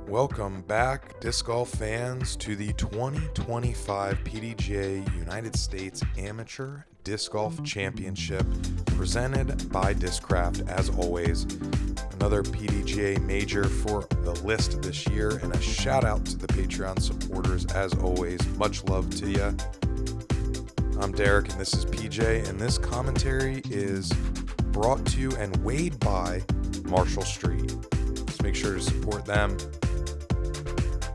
Welcome back, disc golf fans, to the 2025 PDGA United States Amateur Disc Golf Championship presented by Discraft. As always, another PDGA Major for the list this year, and a shout out to the Patreon supporters. As always, much love to you. I'm Derek, and this is PJ, and this commentary is brought to you and weighed by Marshall Street. So make sure to support them.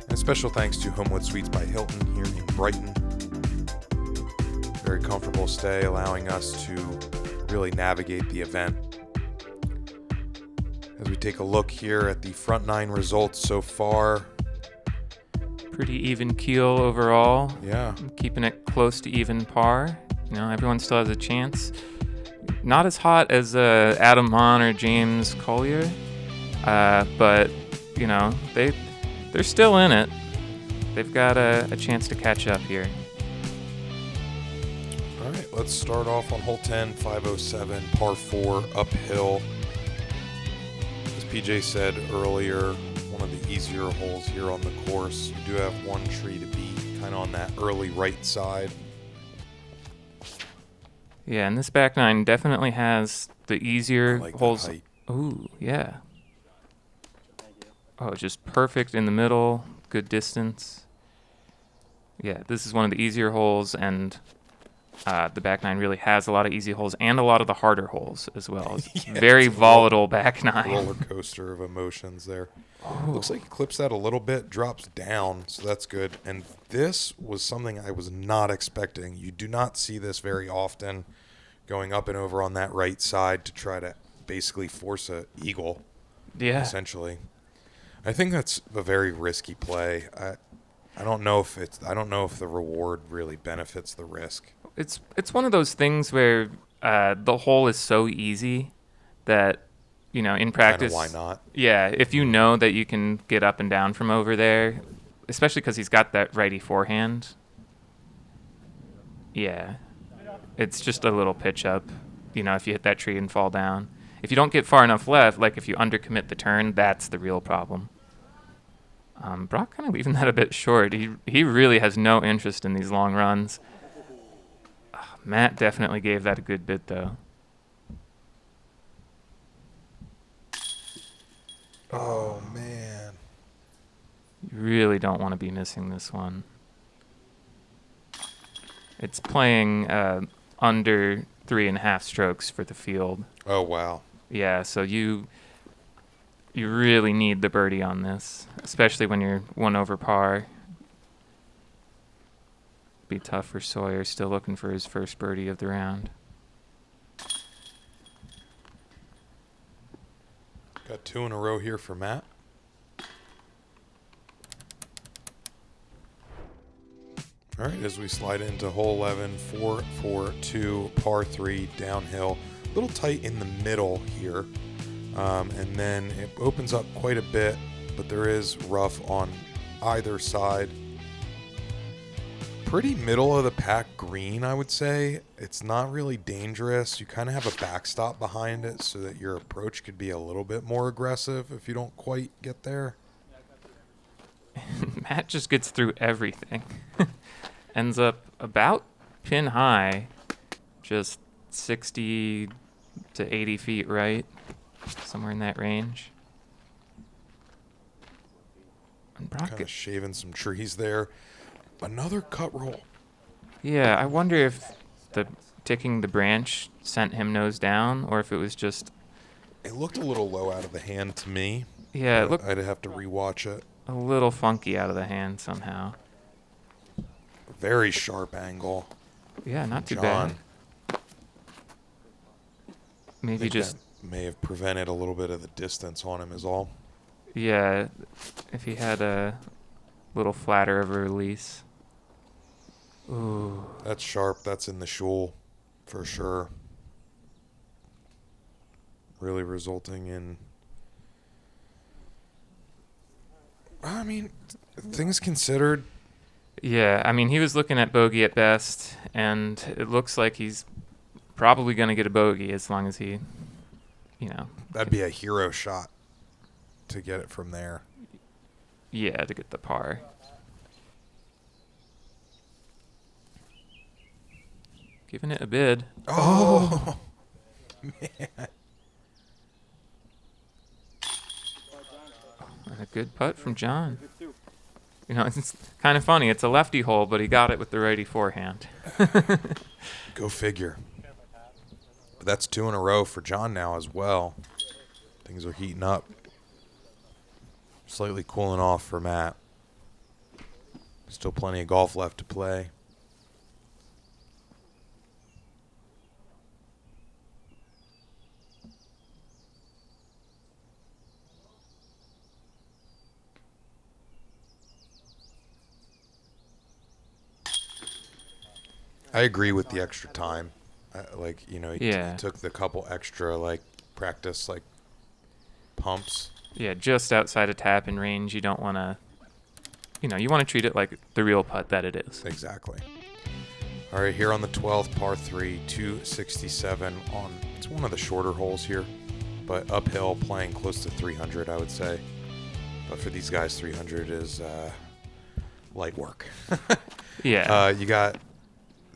And special thanks to Homewood Suites by Hilton here in Brighton. Very comfortable stay, allowing us to really navigate the event. As we take a look here at the front nine results so far. Pretty even keel overall. Yeah. Keeping it close to even par. You know, everyone still has a chance. Not as hot as Adam Hahn or James Collier, but you know they're still in it. They've got a chance to catch up here. All right, let's start off on hole 10, 507, par 4, uphill. As PJ said earlier, one of the easier holes here on the course. You do have one tree to beat, kind of on that early right side. Yeah, and this back nine definitely has the easier holes. Height. Ooh, yeah. Oh, just perfect in the middle, good distance. Yeah, this is one of the easier holes, and the back nine really has a lot of easy holes and a lot of the harder holes as well. It's Yeah, very it's volatile back nine. Roller coaster of emotions there. Looks like he clips that a little bit, drops down, so that's good. And this was something I was not expecting. You do not see this very often, going up and over on that right side to try to basically force a eagle. Yeah. Essentially. I think that's a very risky play. I don't know if the reward really benefits the risk. It's one of those things where the hole is so easy that, you know, in practice, why not? Yeah, if you know that you can get up and down from over there, especially because he's got that righty forehand. Yeah, it's just a little pitch up. You know, if you hit that tree and fall down. If you don't get far enough left, like if you undercommit the turn, that's the real problem. Brock kind of leaving that a bit short. He really has no interest in these long runs. Matt definitely gave that a good bit, though. Oh, man. You really don't want to be missing this one. It's playing under 3.5 strokes for the field. Oh, wow. Yeah, so you really need the birdie on this, especially when you're one over par. Be tough for Sawyer, still looking for his first birdie of the round. Got 2 in a row here for Matt. All right, as we slide into hole 11, 4-4-2, par 3, downhill. A little tight in the middle here. And then it opens up quite a bit, but there is rough on either side. Pretty middle of the pack green, I would say. It's not really dangerous. You kind of have a backstop behind it so that your approach could be a little bit more aggressive if you don't quite get there. Matt just gets through everything. Ends up about pin high, just 60 to 80 feet right, somewhere in that range. And Brock Kind of shaving some trees there. Another cut roll. Yeah, I wonder if the ticking the branch sent him nose down, or if it was just... It looked a little low out of the hand to me. Yeah, it looked I'd have to rewatch it. a little funky out of the hand somehow. Very sharp angle. Yeah, not too John. bad. Maybe Think just... that may have prevented a little bit of the distance on him is all. Yeah, if he had a little flatter of a release. Ooh. That's sharp. That's in the shoal for sure. Really resulting in... I mean, things considered... Yeah, I mean, he was looking at bogey at best, and it looks like he's probably going to get a bogey as long as he, you know. That'd be a hero shot to get it from there. Yeah, to get the par. Giving it a bid. Oh, man. And a good putt from John. You know, it's kind of funny. It's a lefty hole, but he got it with the righty forehand. Go figure. But that's 2 in a row for John now as well. Things are heating up. Slightly cooling off for Matt. Still plenty of golf left to play. I agree with the extra time. He took the couple extra, practice, pumps. Yeah, just outside of tap-in range. You don't want to, you want to treat it like the real putt that it is. Exactly. All right, here on the 12th, par 3, 267 on, it's one of the shorter holes here, but uphill, playing close to 300, I would say. But for these guys, 300 is light work. Yeah. You got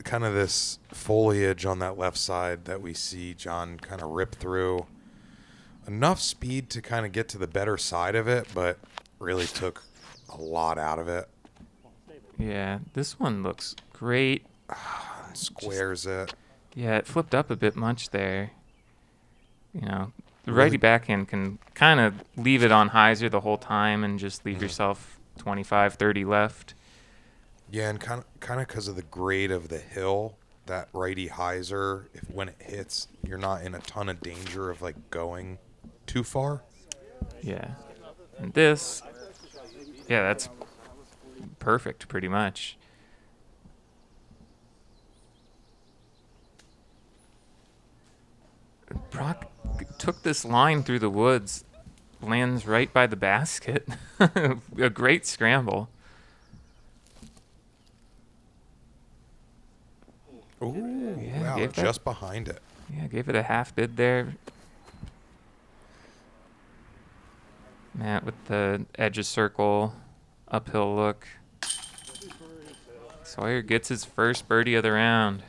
kind of this foliage on that left side that we see John kind of rip through. Enough speed to kind of get to the better side of it, but really took a lot out of it. Yeah, this one looks great. Squares it. Yeah, it flipped up a bit much there. The righty backhand can kind of leave it on hyzer the whole time and just leave yourself 25, 30 left. Yeah, and kind of because of the grade of the hill, that righty hyzer, when it hits, you're not in a ton of danger of going too far. Yeah, and this, that's perfect pretty much. Brock took this line through the woods, lands right by the basket. A great scramble. Ooh, Yeah, wow, just behind it. Yeah, gave it a half bid there. Matt with the edge of circle, uphill look. Sawyer gets his first birdie of the round.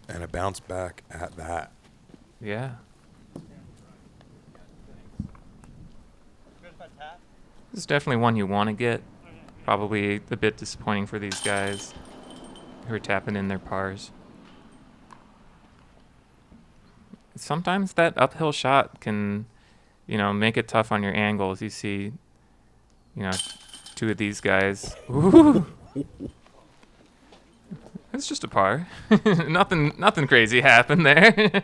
And a bounce back at that. Yeah. This is definitely one you want to get. Probably a bit disappointing for these guys who are tapping in their pars. Sometimes that uphill shot can, make it tough on your angles. You see, two of these guys. Ooh. It's just a par. Nothing crazy happened there.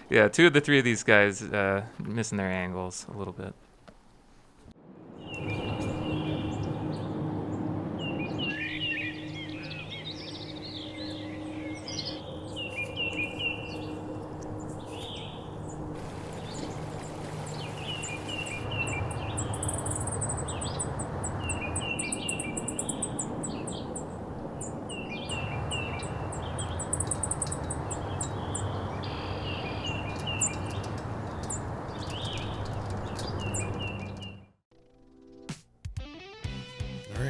Yeah, 2 of the 3 of these guys missing their angles a little bit.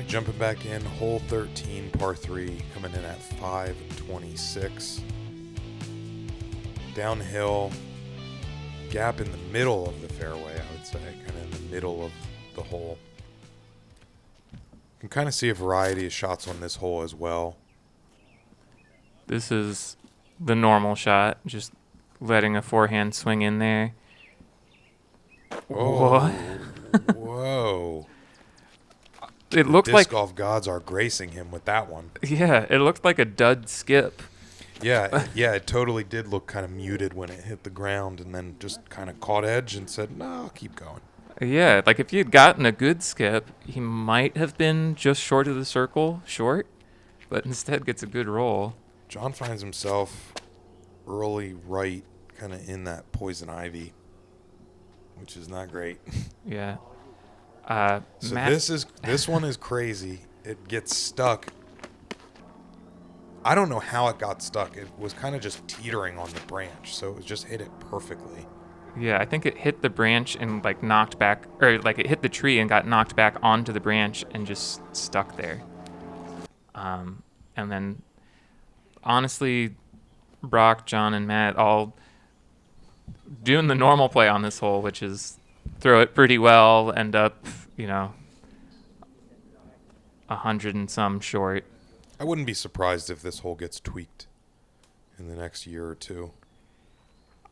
Jumping back in, hole 13, par 3, coming in at 526. Downhill, gap in the middle of the fairway, I would say, kind of in the middle of the hole. You can kind of see a variety of shots on this hole as well. This is the normal shot, just letting a forehand swing in there. Oh, whoa. It looked like disc golf gods are gracing him with that one. Yeah, it looked like a dud skip. Yeah, it totally did look kind of muted when it hit the ground, and then just kind of caught edge and said, "No, I'll keep going." Yeah, like if he had gotten a good skip, he might have been just short of the circle, but instead gets a good roll. John finds himself early right, kind of in that poison ivy, which is not great. Yeah. So this one is crazy. It gets stuck. I don't know how it got stuck. It was kind of just teetering on the branch, so it just hit it perfectly. Yeah, I think it hit the branch and like knocked back, or like it hit the tree and got knocked back onto the branch and just stuck there. And then, honestly, Brock, John, and Matt all doing the normal play on this hole, which is throw it pretty well, end up, 100 and some short. I wouldn't be surprised if this hole gets tweaked in the next year or two.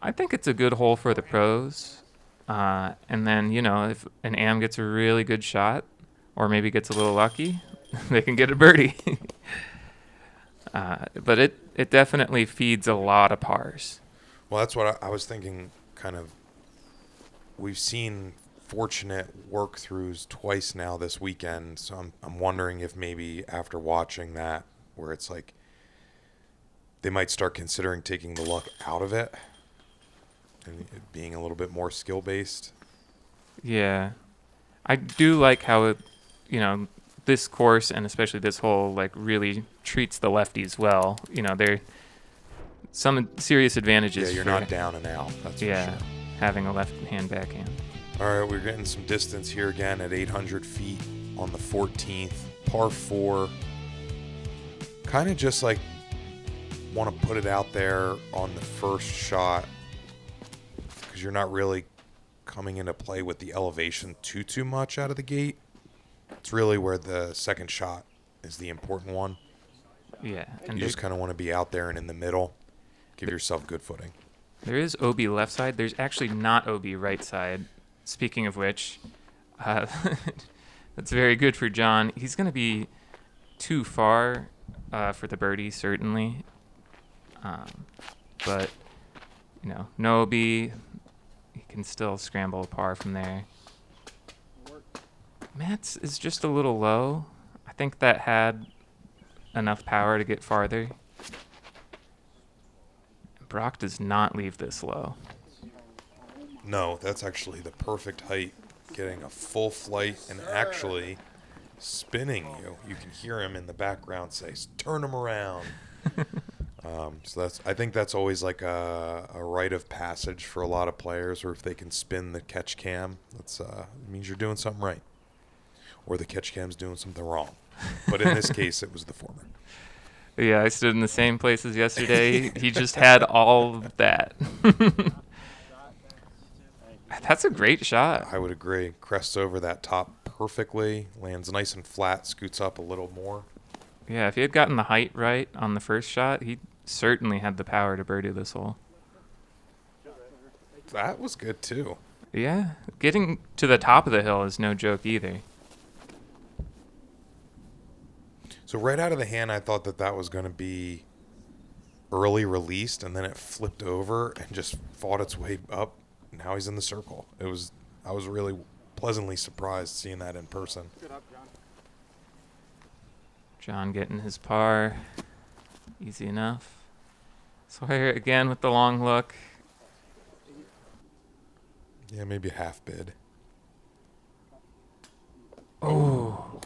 I think it's a good hole for the pros. And then, if an AM gets a really good shot or maybe gets a little lucky, they can get a birdie. But it definitely feeds a lot of pars. Well, that's what I was thinking, kind of. We've seen fortunate work-throughs twice now this weekend, so I'm wondering if maybe after watching that, where it's like they might start considering taking the luck out of it and it being a little bit more skill-based. Yeah. I do like how it, this course and especially this hole like really treats the lefties well. There some serious advantages. Yeah, you're not down and out. That's for sure. Having a left-hand backhand. All right, we're getting some distance here again at 800 feet on the 14th, par 4. Kind of just like want to put it out there on the first shot because you're not really coming into play with the elevation too much out of the gate. It's really where the second shot is the important one. Yeah. And you just kind of want to be out there and in the middle. Give yourself good footing. There is OB left side. There's actually not OB right side. Speaking of which, that's very good for John. He's going to be too far for the birdie, certainly. But, no OB. He can still scramble a par from there. Matt's is just a little low. I think that had enough power to get farther. Brock does not leave this low. No, that's actually the perfect height. Getting a full flight and actually spinning you. You can hear him in the background say, "Turn him around." So I think that's always like a rite of passage for a lot of players, or if they can spin the catch cam, it means you're doing something right, or the catch cam's doing something wrong. But in this case, it was the former. Yeah, I stood in the same place as yesterday. He just had all of that. That's a great shot. I would agree. Crests over that top perfectly, lands nice and flat, scoots up a little more. Yeah, if he had gotten the height right on the first shot, he certainly had the power to birdie this hole. That was good, too. Yeah, getting to the top of the hill is no joke either. So right out of the hand, I thought that was going to be early released, and then it flipped over and just fought its way up. Now he's in the circle. I was really pleasantly surprised seeing that in person. Good up, John. John getting his par. Easy enough. Sawyer again with the long look. Yeah, maybe a half bid. Oh.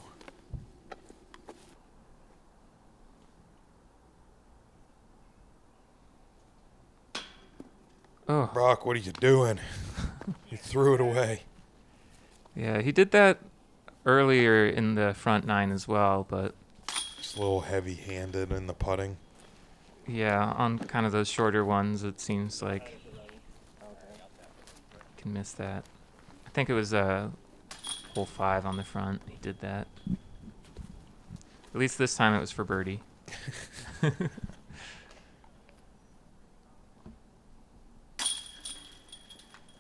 Oh. Brock, what are you doing? You threw it away. Yeah, he did that earlier in the front nine as well, but Just a little heavy-handed in the putting. yeah, on kind of those shorter ones, it seems like can miss that. I think it was hole 5 on the front. He did that. At least this time it was for birdie.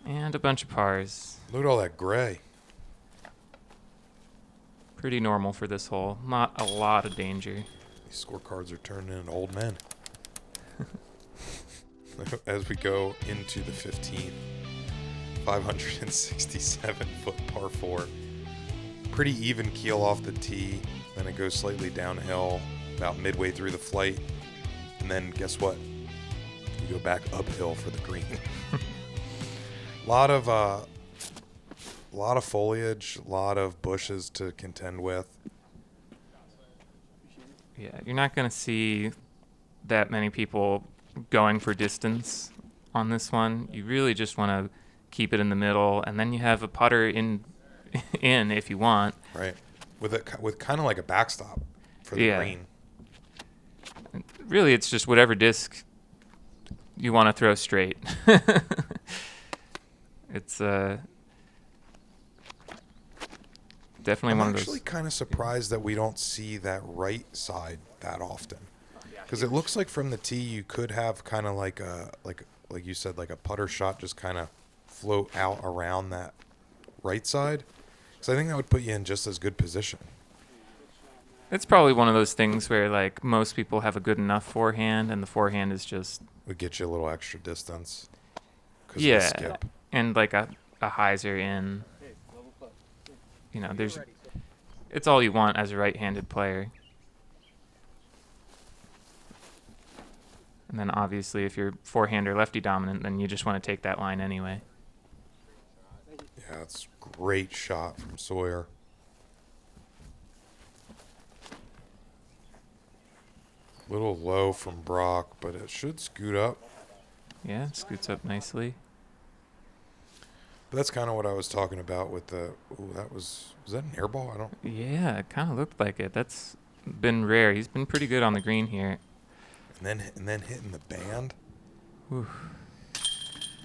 And a bunch of pars. Look at all that gray. Pretty normal for this hole. Not a lot of danger. These scorecards are turning into old men. As we go into the 15th, 567-foot par 4. Pretty even keel off the tee. Then it goes slightly downhill about midway through the flight. And then guess what? You go back uphill for the green. A lot of foliage, a lot of bushes to contend with. Yeah, you're not going to see that many people going for distance on this one. You really just want to keep it in the middle, and then you have a putter in if you want. Right. With kind of like a backstop for the green. Really, it's just whatever disc you want to throw straight. It's definitely one of those. I'm actually kind of surprised that we don't see that right side that often, because it looks like from the tee you could have kind of like you said, like a putter shot just kind of float out around that right side. Because I think that would put you in just as good position. It's probably one of those things where like most people have a good enough forehand, and the forehand is just Would get you a little extra distance. Yeah, of the skip. and like a hyzer in. You know, it's all you want as a right-handed player. And then obviously if you're forehand or lefty dominant, then you just want to take that line anyway. Yeah, it's a great shot from Sawyer. Little low from Brock, but it should scoot up. Yeah, it scoots up nicely. But that's kind of what I was talking about with the. Ooh, was that an air ball? Yeah, it kind of looked like it. That's been rare. He's been pretty good on the green here. And then hitting the band. Whew.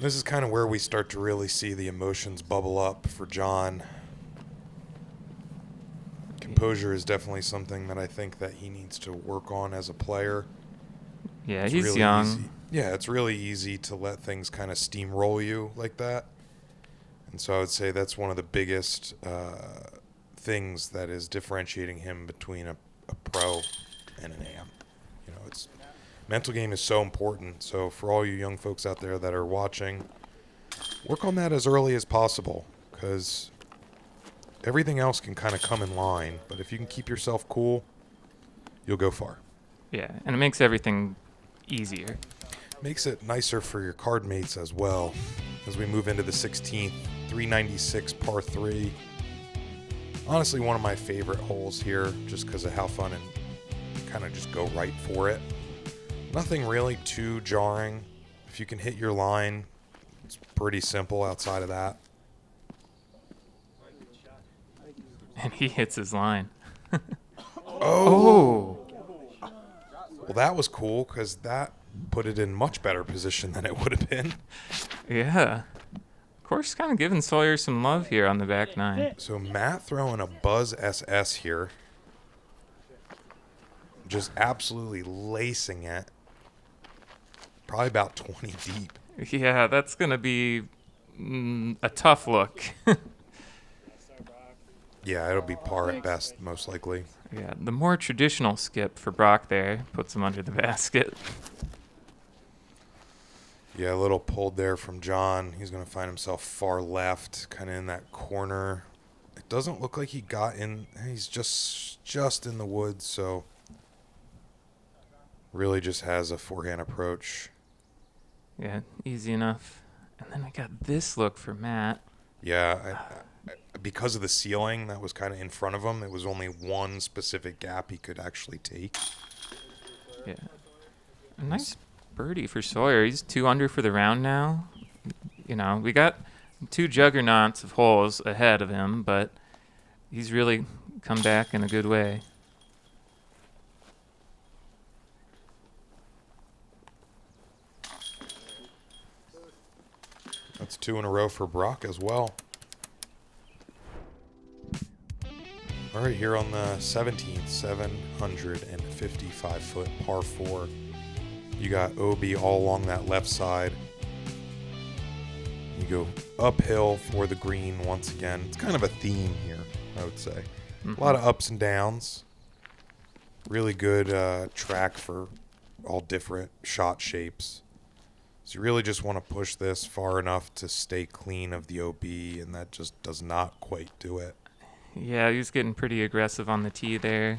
This is kind of where we start to really see the emotions bubble up for John. Composure is definitely something that I think that he needs to work on as a player. Yeah, It's he's really young. easy. Yeah, it's really easy to let things kind of steamroll you like that. And so I would say that's one of the biggest things that is differentiating him between a pro and an am. You know, it's mental game is so important. So for all you young folks out there that are watching, work on that as early as possible, because everything else can kind of come in line. But if you can keep yourself cool, you'll go far. Yeah, and it makes everything easier. Makes it nicer for your card mates as well. As we move into the 16th, 396 par 3. Honestly, one of my favorite holes here, just because of how fun and kind of just go right for it. Nothing really too jarring. If you can hit your line, it's pretty simple outside of that. And he hits his line. Oh! Well, that was cool, because that put it in much better position than it would have been. Yeah. Of course, kind of giving Sawyer some love here on the back nine. So Matt throwing a Buzz SS here. Just absolutely lacing it. Probably about 20 deep. Yeah, that's going to be a tough look. Yeah, it'll be par at best, most likely. Yeah, the more traditional skip for Brock there puts him under the basket. Yeah, a little pulled there from John. He's going to find himself far left, kind of in that corner. It doesn't look like he got in. He's just in the woods, so really just has a forehand approach. Yeah, easy enough. And then we got this look for Matt. Yeah, because of the ceiling that was kind of in front of him, it was only one specific gap he could actually take. Yeah. A nice birdie for Sawyer. He's 2 under for the round now. You know, we got 2 juggernauts of holes ahead of him, but he's really come back in a good way. That's 2 in a row for Brock as well. All right, here on the 17th, 755-foot par 4. You got OB all along that left side. You go uphill for the green once again. It's kind of a theme here, I would say. Mm-hmm. A lot of ups and downs. Really good track for all different shot shapes. So you really just want to push this far enough to stay clean of the OB, and that just does not quite do it. Yeah, he was getting pretty aggressive on the tee there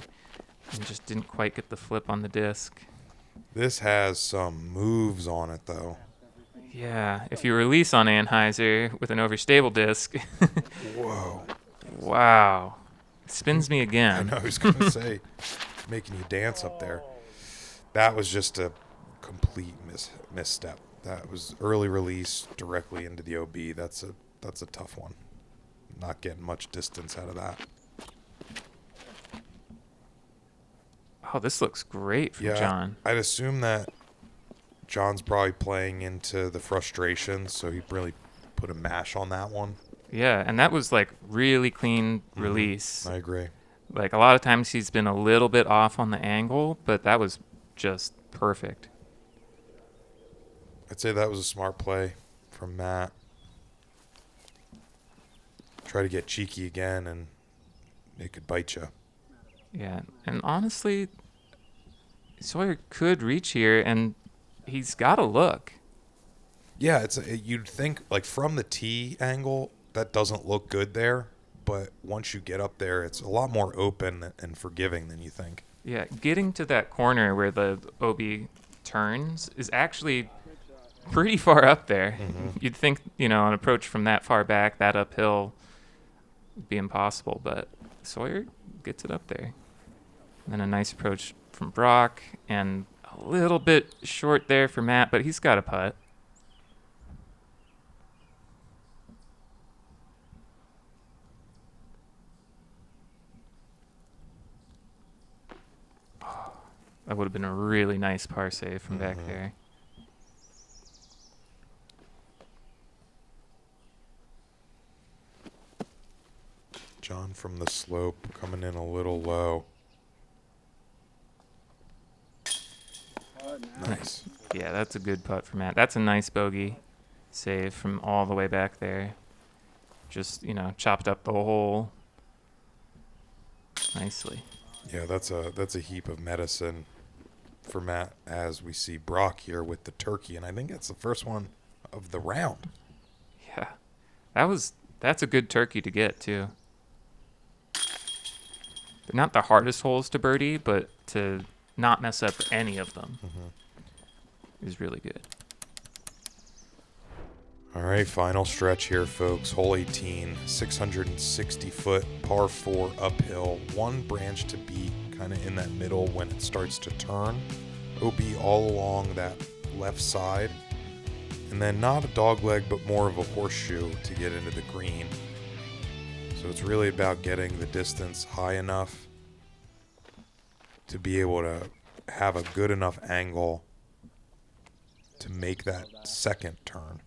and just didn't quite get the flip on the disc. This has some moves on it, though. Yeah, if you release on Anheuser with an overstable disc. Whoa. Wow. Spins me I again. know, I was going to say, making you dance up there. That was just a complete misstep That was early release directly into the OB. That's a tough one. Not getting much distance out of that. Oh, this looks great from John. I'd assume that John's probably playing into the frustration, so he really put a mash on that one. Yeah, and that was like really clean release. I agree. Like a lot of times he's been a little bit off on the angle, but that was just perfect. I'd say that was a smart play from Matt. Try to get cheeky again, and it could bite you. Yeah, and honestly, Sawyer could reach here, and he's got a look. Yeah, you'd think, like, from the tee angle, that doesn't look good there, but once you get up there, it's a lot more open and forgiving than you think. Yeah, getting to that corner where the OB turns is actually pretty far up there. You'd think, an approach from that far back, that uphill, would be impossible, but Sawyer gets it up there. And then a nice approach from Brock, and a little bit short there for Matt, but he's got a putt. That would have been a really nice par save from back there. John from the slope coming in a little low. Nice. Yeah, that's a good putt for Matt. That's a nice bogey save from all the way back there. Just, chopped up the hole nicely. Yeah, that's a heap of medicine for Matt, as we see Brock here with the turkey, and I think that's the first one of the round. Yeah. That's a good turkey to get too. They're not the hardest holes to birdie, but to not mess up any of them is really good. All right, final stretch here, folks. Hole 18, 660-foot par 4 uphill, one branch to beat, kind of in that middle when it starts to turn. OB all along that left side, and then not a dog leg, but more of a horseshoe to get into the green. So it's really about getting the distance high enough to be able to have a good enough angle to make that second turn.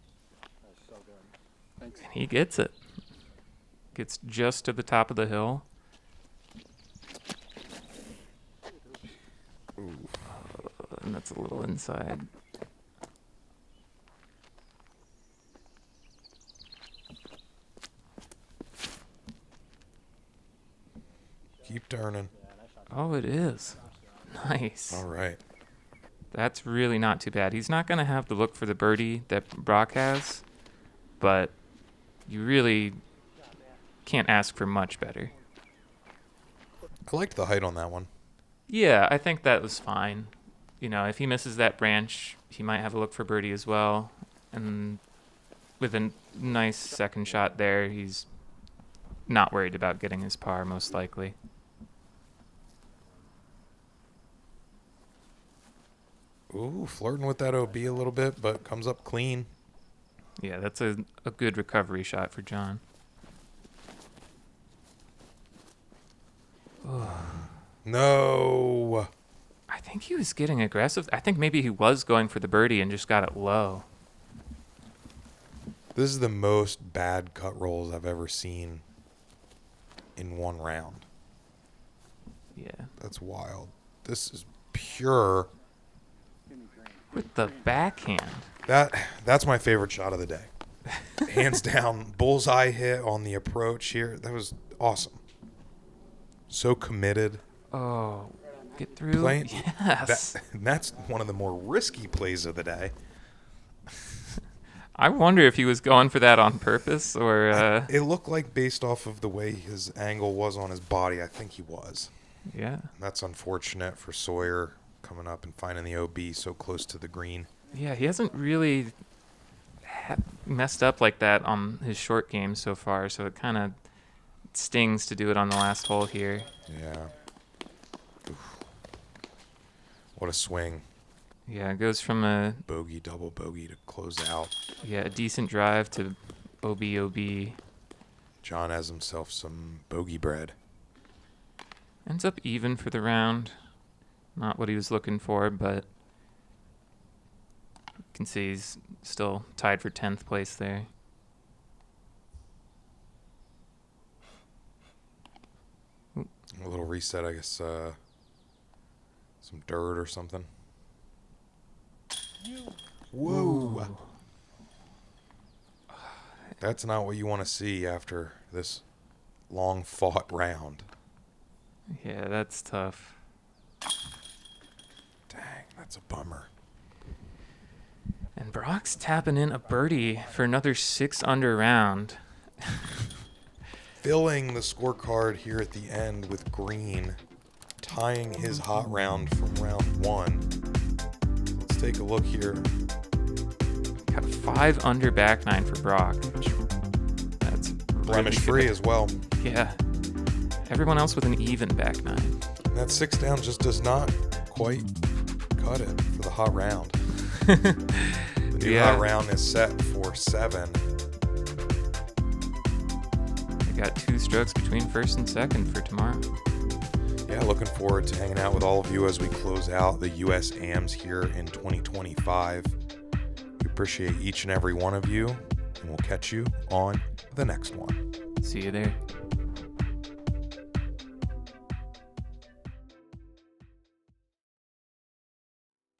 And he gets it. Gets just to the top of the hill. And that's a little inside. Keep turning. Oh, it is. Nice. All right. That's really not too bad. He's not going to have the look for the birdie that Brock has, but you really can't ask for much better. I liked the height on that one. Yeah, I think that was fine. If he misses that branch, he might have a look for birdie as well. And with a nice second shot there, he's not worried about getting his par, most likely. Ooh, flirting with that OB a little bit, but comes up clean. Yeah, that's a good recovery shot for John. No. I think he was getting aggressive. I think maybe he was going for the birdie and just got it low. This is the most bad cut rolls I've ever seen in one round. Yeah. That's wild. This is pure. With the backhand. That's my favorite shot of the day. Hands down, bullseye hit on the approach here. That was awesome. So committed. Oh, get through. Yes. That's one of the more risky plays of the day. I wonder if he was going for that on purpose or... It looked like, based off of the way his angle was on his body, I think he was. Yeah. That's unfortunate for Sawyer coming up and finding the OB so close to the green. Yeah, he hasn't really messed up like that on his short game so far, so it kind of stings to do it on the last hole here. Yeah. Oof. What a swing. Yeah, it goes from a Bogey, double bogey to close out. a decent drive to OB. John has himself some bogey bread. Ends up even for the round. Not what he was looking for, but you can see he's still tied for 10th place there. A little reset, I guess. Some dirt or something. Whoa. That's not what you want to see after this long fought round. Yeah, that's tough. Dang, that's a bummer. And Brock's tapping in a birdie for another 6 under round. Filling the scorecard here at the end with green, tying his hot round from round 1. Let's take a look here. Got 5 under back 9 for Brock. That's Blemish really free good. as well. Yeah. Everyone else with an even back 9. And that 6 down just does not quite cut it for the hot round. The new hot round is set for 7. They got 2 strokes between first and second for tomorrow. Yeah, looking forward to hanging out with all of you as we close out the U.S. AMs here in 2025. We appreciate each and every one of you, and we'll catch you on the next one. See you there.